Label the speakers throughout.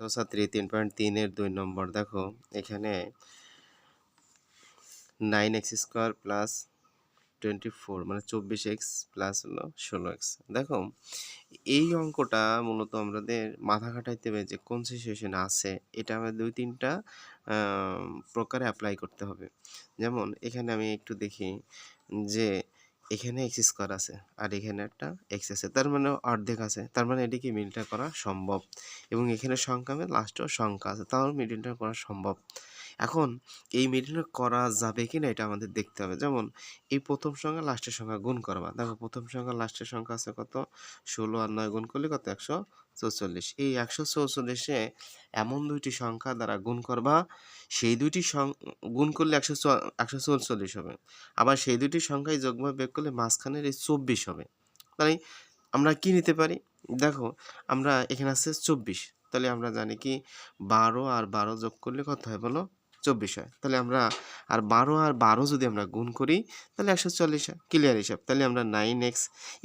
Speaker 1: ছাত্রছাত্রী 3.3 এর 2 নম্বর দেখো এখানে 9x² প্লাস 24 মানে 24x প্লাস হলো 16x। দেখো এই অঙ্কটা মূলত আমাদের মাথা খাটাইতে হবে যে কোন সিচুয়েশনে আছে, এটা আমরা 2-3টা প্রকারে অ্যাপ্লাই করতে হবে। যেমন এখানে আমি একটু দেখি যে এখানে x² আছে আর এখানে একটা x আছে, তার মানে অর্ধেক আছে, তার মানে এটিকে মিলটা করা সম্ভব। এবং এখানে সংখ্যা মানে লাস্টেও সংখ্যা আছে, তাও মিডিলটা করা সম্ভব। এখন এই মিডিলটা করা যাবে কিনা এটা আমাদের দেখতে হবে। যেমন এই প্রথম সংখ্যা লাস্টের সংখ্যা গুণ করবা, দেখো প্রথম সংখ্যা লাস্টের সংখ্যা আছে কত, 16 আর 9 গুণ করলে কত, 144। এই 144-এ এমন দুইটি সংখ্যা দ্বারা গুণ করবা, সেই দুইটি গুণ করলে 144 হবে, আবার সেই দুইটি সংখ্যায় যোগ বা বিয়োগ করলে মাঝখানের এই 24 হবে। তাই আমরা কি নিতে পারি, দেখো আমরা এখানে আছে 24, তাহলে আমরা জানি কি 12 আর 12 যোগ করলে কত হয় বলো, 24 হয়। তাহলে আমরা আর 12 আর 12 যদি আমরা গুণ করি তাহলে 140 হয়, ক্লিয়ার হিসাব। তাহলে আমরা 9x,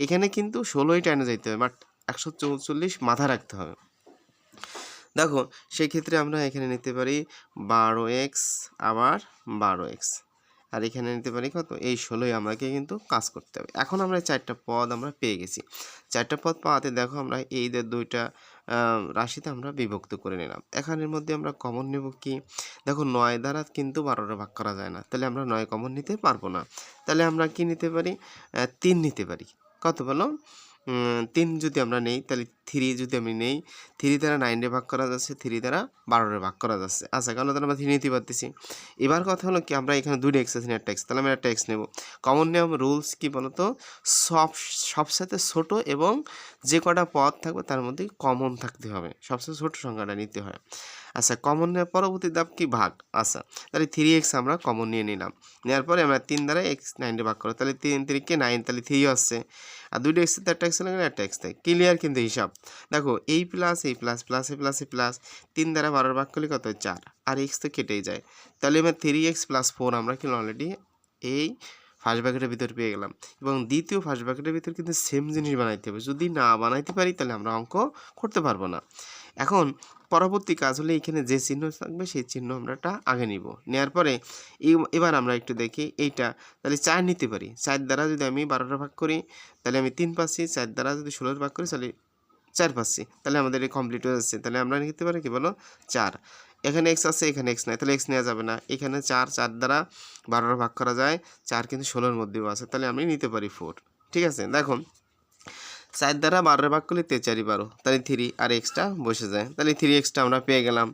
Speaker 1: এখানে কিন্তু 16ই টাইনে যাইতে হবে, বাট 144 মাথায় রাখতে হবে। দেখো সেই ক্ষেত্রে আমরা এখানে নিতে পারি 12x আবার 12x, আর এখানে নিতে পারি কত, এই 16ই আমাকে কিন্তু কাজ করতে হবে। এখন আমরা 4টা পদ আমরা পেয়ে গেছি। 4টা পদ পাওয়াতে দেখো আমরা এই দুইটা রাশিতে আমরা বিভক্ত করে নিলাম। এখানের মধ্যে আমরা কমন নেব কি, দেখো 9 দ্বারা কিন্তু 12টা ভাগ করা যায় না, তাহলে আমরা 9 কমন নিতে পারবো না। তাহলে আমরা কি নিতে পারি, 3 নিতে পারি। কত বলো, 3 যদি আমরা নেই তাহলে 3 যদি আমি নেই, 3 দ্বারা 9 ভাগ করা যাচ্ছে, 3 দ্বারা 12 ভাগ করা যাচ্ছে। আচ্ছা, কারণ আমরা 3 নিতে পারতেছি। এবার কথা হলো কি, আমরা এখানে 2টা x আছে, একটা x, তাহলে আমরা একটা x নেব। কমন নিয়ম রুলস কি বলতো, সবসাথে ছোট এবং যে কটা পদ থাকবে তার মধ্যে কমন থাকতে হবে, সবচেয়ে ছোট সংখ্যাটা নিতে হয়। আচ্ছা, কমন নেওয়ার পরবর্তী ধাপ কি, ভাগ। আচ্ছা, তাহলে 3x আমরা কমন নিয়ে নিলাম, নেওয়ার পরে আমরা 3 দ্বারা x 9 ভাগ করো, তাহলে 3 3 9, তাহলে 3 আসছে, আর 2টা x একটা x লাগলে একটা x থাকে, ক্লিয়ার কিন্তু হিসাব। দেখো এই প্লাস এই প্লাস প্লাস এই প্লাস এই প্লাস 3 দ্বারা 12 ভাগ করলে কত হয়, 4, আর x তো কেটেই যায়। তাহলে এবার 3x + 4 আমরা কিন্তু অলরেডি এই ফার্স্ট ব্র্যাকেটের ভিতর পেয়ে গেলাম। এবং দ্বিতীয় ফার্স্ট ব্র্যাকেটের ভিতর কিন্তু সেম জিনিস বানাইতে হবে, যদি না বানাইতে পারি তাহলে আমরা অঙ্ক করতে পারবো না। এখন পরবর্তী কাজ হলে এখানে যে চিহ্ন থাকবে সেই চিহ্ন আমরা আগে নিব, নেওয়ার পরে এবার আমরা একটু দেখি এইটা, তাহলে 4 নিতে পারি। 4 দ্বারা যদি আমি 12টা ভাগ করি তাহলে আমি 3 পাচ্ছি, 4 দ্বারা যদি 16 ভাগ করি তাহলে 4 পাচ্ছি, তাহলে আমাদের এই কমপ্লিট হয়ে যাচ্ছে। তাহলে আমরা নিতে পারি কি বলো, 4। এখানে x আছে, এখানে x নাই, তাহলে x নেওয়া যাবে না। এখানে 4 দ্বারা 12টা ভাগ করা যায়, 4 কিন্তু 16-র মধ্যেও আছে, তাহলে আমি নিতে পারি 4। ঠিক আছে, দেখো 4 দ্বারা 12 ভাগ করলে 4 × 12, তাহলে 3, আর এক্সটা বসে যায়, তাহলে 3xটা আমরা পেয়ে গেলাম।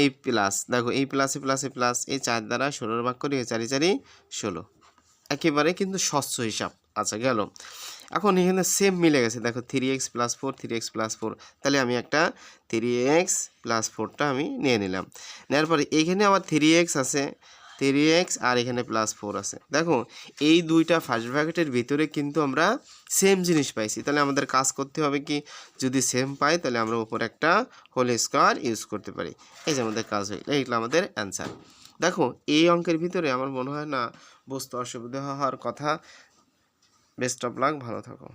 Speaker 1: এই প্লাস, দেখো এই প্লাসে প্লাসে প্লাস, এই 4 দ্বারা 16 ভাগ করি, 4 × 4 = 16, একেবারে কিন্তু স্বচ্ছ হিসাব। আচ্ছা গেল, এখন এখানে সেম মিলে গেছে, দেখো 3x + 4, 3x + 4, তাহলে আমি একটা 3x + 4টা আমি নিয়ে নিলাম। নেওয়ার পরে এখানে আবার 3x আছে, 3x আর এখানে +4 আছে। দেখো এই দুইটা ফার্স্ট ব্র্যাকেটের ভিতরে কিন্তু আমরা সেম জিনিস পাইছি, তাহলে আমাদের কাজ করতে হবে কি, যদি সেম পাই তাহলে আমরা উপর একটা হোল স্কোয়ার ইউজ করতে পারি। এই যে আমাদের কাজ হয়ে এইগুলো আমাদের অ্যান্সার। দেখো এই অঙ্কের ভিতরে আমার মনে হয় না বুঝতে অসুবিধা হওয়ার কথা। বেস্ট অফ লাক, ভালো থাকো।